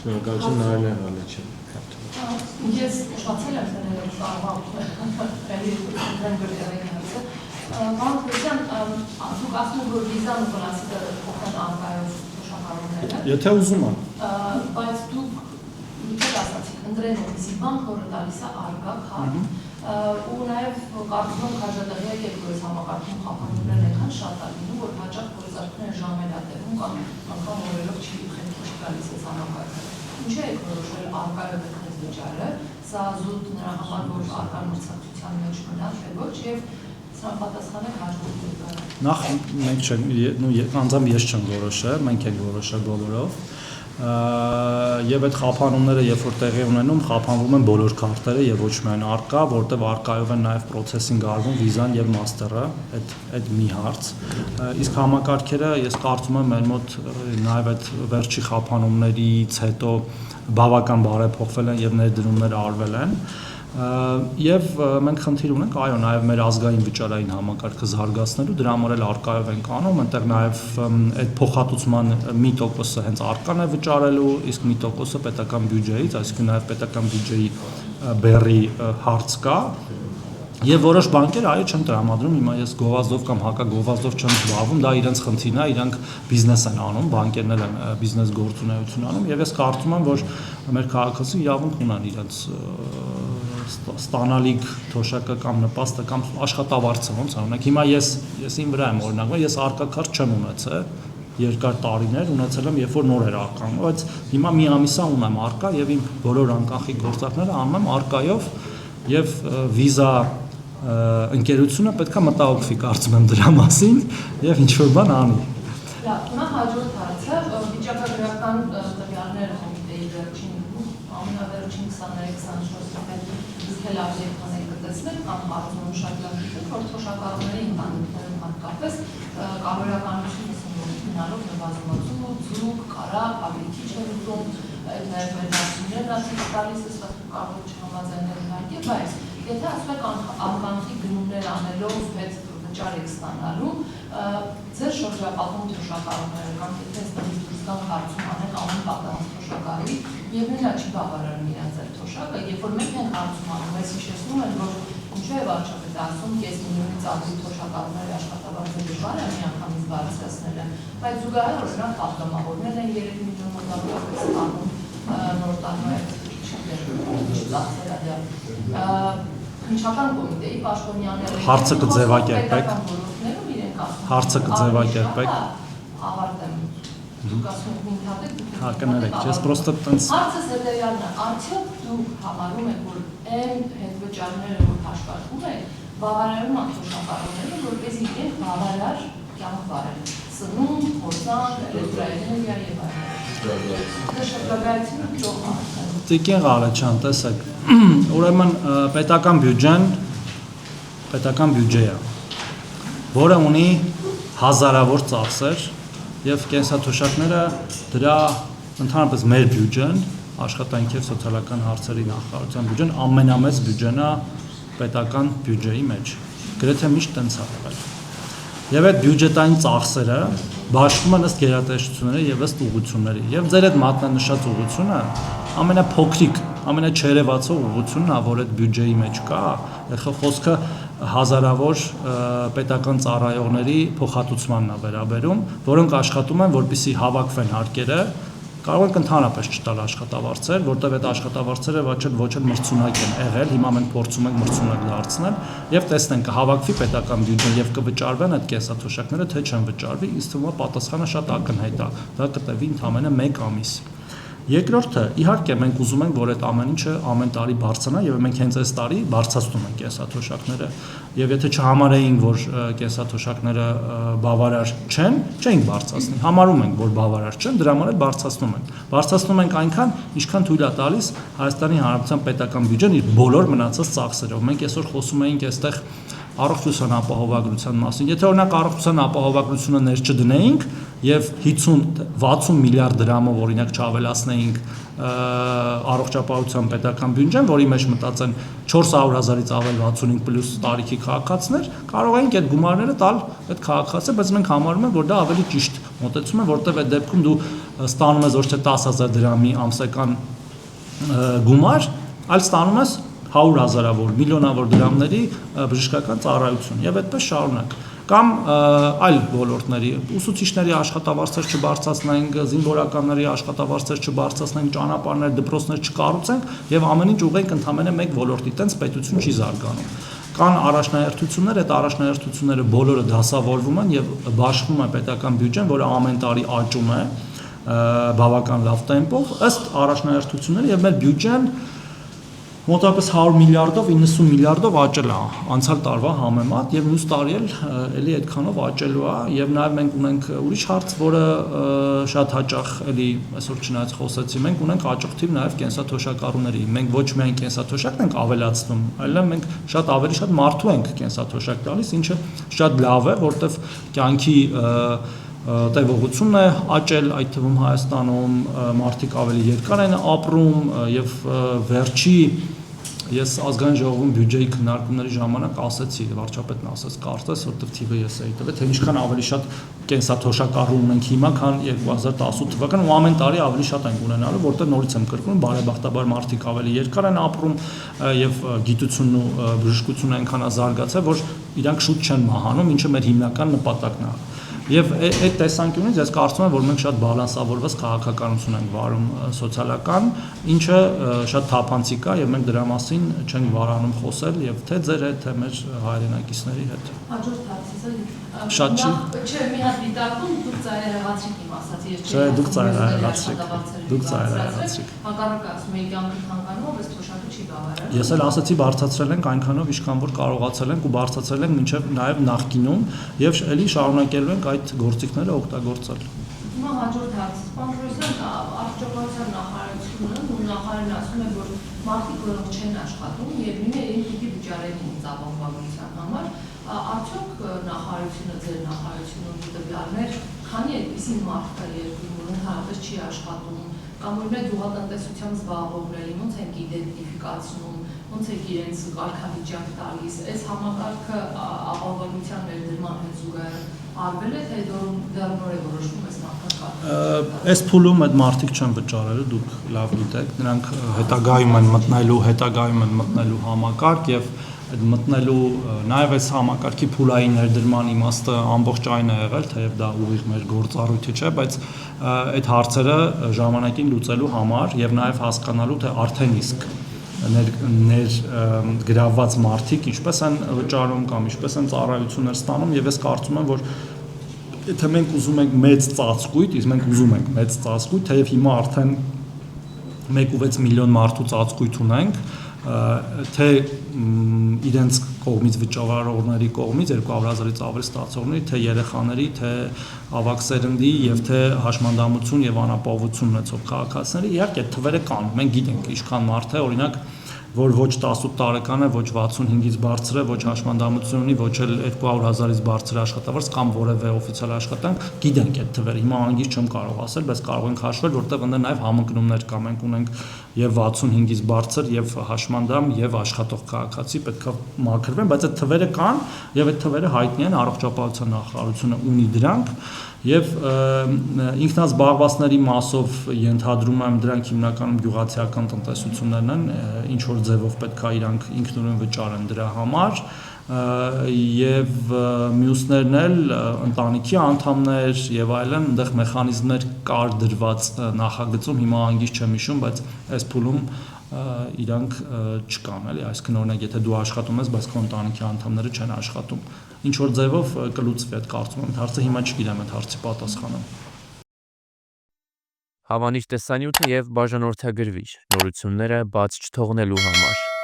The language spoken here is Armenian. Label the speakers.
Speaker 1: Շնորհակալություն Նարինե Ղալեչյան։
Speaker 2: Ես ուշացել եմ դնել տարվա էլի դրամբերային հարցը։ Ղալեչյան, դուք ասում եք, որ վիզան ու ֆինանսը փոխեն արկայով թոշակառուները։
Speaker 1: Եթե ուզում են։
Speaker 2: Բայց դուք դուք ասացիք, ընտրեն որպեսզի բանկ, որը տալիս է արկա քարտ, ու նաև կարծում եմ քաջատեղյակ եք, որ այս համակարգում խափանումներն այնքան շատ է լինում, որ հաճախ գործարքները ժամելատեղում կամ անգամ օրերով չի գալիս այս համակարգը։ Ինչ եք որոշել արկայով եք վճարը, սա զուտ նրա համար, որ արկան մրցակցության մեջ մնա, թե ոչ, եւ սրան պատասխանեք հաջողություն։
Speaker 3: Նախ մենք չենք, անձամբ ես չեմ որոշել, մենք ենք որոշել բոլորով։ Եվ այդ խափանումները, երբ որ տեղի ունենում, խափանվում են բոլոր քարտերը եւ ոչ միայն արկա, որտեղ արկայով են նաեւ processing արվում վիզան եւ մաստերը, այդ մի հարց։ Իսկ համակարգերը ես կարծում եմ մեր մոտ նաեւ այդ վերջի խափանումներից հետո բավական բարեփոխվել են եւ ներդրումներ արվել են։ Եվ մենք խնդիր ունենք, այո, նաև մեր ազգային վճարային համակարգը զարգացնելու, դրա համար էլ արկայով ենք անում, այնտեղ նաև այդ փոխհատուցման մի տոկոսը հենց արկան է վճարելու, իսկ մի տոկոսը պետական բյուջեից, այսինքն նաև պետական բյուջեի բեռի հարց կա։ Եվ որոշ բանկեր այո չեն տրամադրում, հիմա ես գովազդով կամ հակագովազդով չեմ զբաղվում, դա իրենց խնդիրն է, իրանք բիզնես են անում, բանկերն էլ են բիզնես գործունեություն անում, եւ ես կարծում եմ, որ մեր քաղաքացիները իրավունք ունեն իրենց ստանալիք թոշակը կամ նպաստը կամ աշխատավարձը ոնց անունեք։ Հիմա ես իմ վրա եմ օրինակում, ես արկակարդ չեմ ունեցել երկար տարիներ, ունեցել եմ երբ որ նոր էր արկան, բայց հիմա մի ամիսա ունեմ արկա եւ իմ բոլոր անկախի գործարքները անում եմ արկայով եւ վիզա ընկերությունը պետքա մտահոգվի, կարծում եմ դրա մասին եւ ինչ որ բան անի։
Speaker 2: Լավ, հիմա հաջորդ հարցը վիճակագրական տվյալները գիտեի վերջին ամենավերջին 23-24 լավ երբանեք կտեսնեք կամ կարծում եմ շատ լավ գիտեք, որ թոշակառուների ընտանիքներում հատկապես կարողականությունը սնունալով նվազումացում ու ձուկ, կարակ, ավելի քիչ է ուզում, այդ նաև մեր դասություններն ասից տալիս ես կարող չհամաձայնել իհարկե, բայց եթե ասում եք անկանխի գնումներ անելով հետ վճար եք ստանալու, ձեր շրջապատում թոշակառուները կամ եթե ստանից դուրս կան հարցում անեն ամեն պատահած թոշակառուի եւ նույնը չի բավարարում իրենց այդ թոշակը, երբ որ մենք ենք հարցում անում, այս հիշեցնում են, որ ինչու է վարչապետը ասում, կես միլիոնից ավելի թոշակառուների աշխատավարձը դժվար է միանգամից բարձրացնելը, բայց զուգահեռ օրինակ պատգամավորներն են 3 միլիոն մոտավորապես ստանում նոր տարվա Քննչական կոմիտեի պաշտոնյաները
Speaker 3: հարցը կձևակերպեք։
Speaker 2: Ավարտեմ։ Դուք ասում եք ինքնատեք։
Speaker 3: Հա, կներեք, ես պրոստը տենց
Speaker 2: Հարցը հետեւյալն է, արդյոք դուք համարում եք, որ այն հետվճարները, որ աշխատում եք, բավարարում են թոշակառուներին, որպեսզի իրենք բավարար կյանք վարեն։ Սնունդ, խորտան, էլեկտրաէներգիա եւ այլն։ Դա շրջագայությունը ճոխ է։
Speaker 3: Տիկին Ղալեչյան, տեսեք, ուրեմն պետական բյուջե է, որը ունի հազարավոր ծախսեր եւ կենսաթոշակները դրա ընդհանրապես մեր բյուջեն, աշխատանքի եւ սոցիալական հարցերի նախարարության բյուջեն ամենամեծ բյուջեն է պետական բյուջեի մեջ։ Գրեթե միշտ տենց է եղել։ Եվ այդ բյուջետային ծախսերը բաշխվում են ըստ գերատեսչությունների եւ ըստ ուղղությունների։ Եվ ձեր այդ մատնանշած ուղղությունը ամենափոքրիկ, ամենաչերևացող ուղղությունն է, որ այդ բյուջեի մեջ կա, խոսքը հազարավոր պետական ծառայողների փոխհատուցմանն է վերաբերում, որոնք աշխատում են, որպեսզի հավաքվեն հարկերը, կարող եք ընդհանրապես չտալ աշխատավարձեր, որտեղ այդ աշխատավարձերը ոչ էլ մրցունակ են եղել, հիմա մենք փորձում ենք մրցունակ դարձնել եւ տեսնենք կհավաքվի պետական բյուջեն եւ կվճարվեն այդ կենսաթոշակները, թե չեն վճարվի, ինձ թվում է պատասխանը շատ ակնհայտ է, դա կտևի ընդամենը 1 ամիս։ Երկրորդը, իհարկե մենք ուզում ենք, որ այդ ամեն ինչը ամեն տարի բարձրանա եւ մենք հենց այս տարի բարձրացնում ենք կենսաթոշակները եւ եթե չհամարեինք, որ կենսաթոշակները բավարար չեն, չենք բարձրացնի։ Համարում ենք, որ բավարար չեն, դրա համար էլ բարձրացնում ենք։ Բարձրացնում ենք այնքան, ինչքան թույլ է տալիս Հայաստանի Հանրապետության պետական բյուջեն իր բոլոր մնացած ծախսերով։ Մենք այսօր խոսում էինք այստեղ առողջության ապահովագրության մասին։ Եթե օրինակ առողջության ապահովագրությունը ներ չդնեինք եւ 50-60 միլիարդ դրամով օրինակ չավելացնեինք առողջապահության պետական բյուջեն, որի մեջ մտածեն 400,000-ից ավել 65+ տարիքի քաղաքացիներ, կարող ենք այդ գումարները տալ այդ քաղաքացիներին, բայց մենք համարում ենք, որ դա ավելի ճիշտ մոտեցում է, որտեղ այդ դեպքում դու ստանում ես ոչ թե 10,000 դրամի ամսական գումար, այլ ստանում ես 100,000-ավոր, միլիոնավոր դրամների բժշկական ծառայություն եւ այդպես շարունակ։ Կամ այլ ոլորտների ուսուցիչների աշխատավարձեր չբարձրացնենք, զինվորականների աշխատավարձեր չբարձրացնենք, ճանապարհներ, դպրոցներ չկառուցենք եւ ամեն ինչ ուղենք ընդհանրապես մեկ ոլորտի, տենց պետություն չի զարգանում։ Կան առաջնահերթություններ, այդ առաջնահերթությունները բոլորը դասավորվում են եւ բաշխվում է պետական բյուջեն, որը ամեն տարի աճում է բավական լավ տեմպով, ըստ առաջնահերթությունների եւ մեր բյուջեն մոտավորապես 100 միլիարդով 90 միլիարդով աճել է անցյալ տարվա համեմատ եւ մյուս տարի էլի այդքանով աճելու է եւ նաեւ մենք ունենք ուրիշ հարց, որը շատ հաճախ էլի այսօր չնայած խոսեցի, մենք ունենք աջող թիվ նաեւ կենսաթոշակառուների։ Մենք ոչ միայն կենսաթոշակն ենք ավելացնում, այլև մենք շատ ավելի շատ մարդու ենք կենսաթոշակ տալիս, ինչը շատ լավ է, որտեվ կյանքի տևողությունն է աճել, այդ թվում Հայաստանում մարդիկ ավելի երկար են ապրում եւ վերջի ես ազգային ժողովում բյուջեի քննարկումների ժամանակ ասեցի, վարչապետն ասաց, կարծես, որտեղ թիվը ես էի տվել, թե ինչքան ավելի շատ կենսաթոշակառու ունենք հիմա, քան 2018 թվականին ու ամեն տարի ավելի շատ ենք ունենալու, որտեղ նորից եմ կրկնում, բարեբախտաբար մարդիկ ավելի երկար են ապրում եւ գիտությունն ու բժշկությունը այնքան է զարգացել, որ իրանք շուտ չեն մահանում, ինչը մեր հիմնական նպատակն է։ Եվ այդ տեսանկյունից ես կարծում եմ, որ մենք շատ բալանսավորված քաղաքականություն ենք վարում սոցիալական, ինչը շատ թափանցիկ է եւ մենք դրա մասին չենք վարանում խոսել եւ թե ձեր հետ, թե մեր հայրենակիցների հետ։
Speaker 2: Հաջորդ հարցը
Speaker 3: Շատ չի։
Speaker 2: Չէ, մի հատ դիտարկում դուք ծայրահեղացրիք իմ ասացի, ես
Speaker 3: չէ, դուք ծայրահեղացրիք։ Դուք ծայրահեղացրիք։
Speaker 2: Հակառակը ասում եք կյանքը թանկանով, այս թոշակը չի բավարար։
Speaker 3: Ես էլ ասացի բարձրացրել ենք այնքանով, ինչքան որ կարողացել ենք ու բարձրացրել ենք մինչև նաեւ նախկինում եւ էլի շարունակելու ենք այդ գործիքները օգտագործել։
Speaker 2: Հիմա հաջորդ հարցը, պարոն Պրոֆեսոր, առողջապահության նախարարությունն ու նախարարն ասում է, որ մարդիկ, որոնք չեն աշխատում եւ իրեն պիտի վճարեն ծավալության համար, արդյոք նախարարությունը, ձեր նախարարությունը ունի տվյալներ, քանի այդպիսի մարդ կա երկրում, որ ընդհանրապես չի աշխատում, կամ օրինակ գյուղատնտեսությամբ զբաղվողներին ոնց են իդենտիֆիկացնում, ոնց է իրենց կարգավիճակ տալիս, այս համակարգը ապահովության ներդրման հետ զուգահեռ արվել է, թե դեռ նոր է որոշվում այս մարդկանց։
Speaker 3: Այս փուլում այդ մարդիկ չեն վճարելու, դուք լավ գիտեք, նրանք հետագայում են մտնելու համակարգ եւ այդ մտնելու նաև այս համակարգի փուլային ներդրման իմաստը ամբողջ այն է եղել, թեև դա ուղիղ մեր գործառույթը չէ, բայց այդ հարցերը ժամանակին լուծելու համար եւ նաև հասկանալու թե արդեն իսկ ներգրավված մարդիկ ինչպես են վճարում կամ ինչպես են ծառայություններ ստանում եւ ես կարծում եմ, որ եթե մենք ուզում ենք մեծ ծածկույթ, իսկ մենք ուզում ենք մեծ ծածկույթ, թեև հիմա արդեն 1.6 միլիոն մարդու ծածկույթ ունենք, թե իրենց կողմից վճարողների կողմից 200,000-ից ավելի ստացողների, թե երեխաների, թե ավագ սերնդի եւ թե հաշմանդամություն եւ անապահովություն ունեցող քաղաքացիների, իհարկե թվերը կան, մենք գիտենք ինչքան մարդ է, օրինակ որ ոչ 18 տարեկան է, ոչ 65-ից բարձր է, ոչ հաշմանդամություն ունի, ոչ էլ 200,000-ից բարձր աշխատավարձ կամ որևէ օֆիցիալ աշխատանք, գիտենք այդ թվերը։ Հիմա անգից չեմ կարող ասել, բայց կարող ենք հաշվել, որտեղ ընդ նաև համընկնումներ կա, մենք ունենք եւ 65-ից բարձր եւ հաշմանդամ եւ աշխատող քաղաքացի պետքա մաքրվեն, բայց այդ թվերը կան եւ այդ թվերը հայտնի են, առողջապահության նախարարությունը ունի դրանք եւ ինքնազբաղվածների մասով ենթադրում եմ դրանք հիմնականում գյուղացիական տնտեսություններն են, ինչ որ ձևով պետքա իրանք ինքնուրույն վճարեն դրա համար եւ մյուսներն էլ ընտանիքի անդամներ եւ այլն, այնտեղ մեխանիզմներ կար դրված նախագծում, հիմա անգից չեմ հիշում, բայց այս փուլում իրանք չկան, էլի, այսինքն օրինակ եթե դու աշխատում ես, բայց քո ընտանիքի անդամները չեն աշխատում, ինչ որ ձևով կլուծվի այդ կարծում եմ, հարցը հիմա չգիտեմ այդ հարցի պատասխանը։
Speaker 4: Հավանիչ տեսանյութը եւ բաժանորդագրվիչ նորությունները բաց չթողնելու համար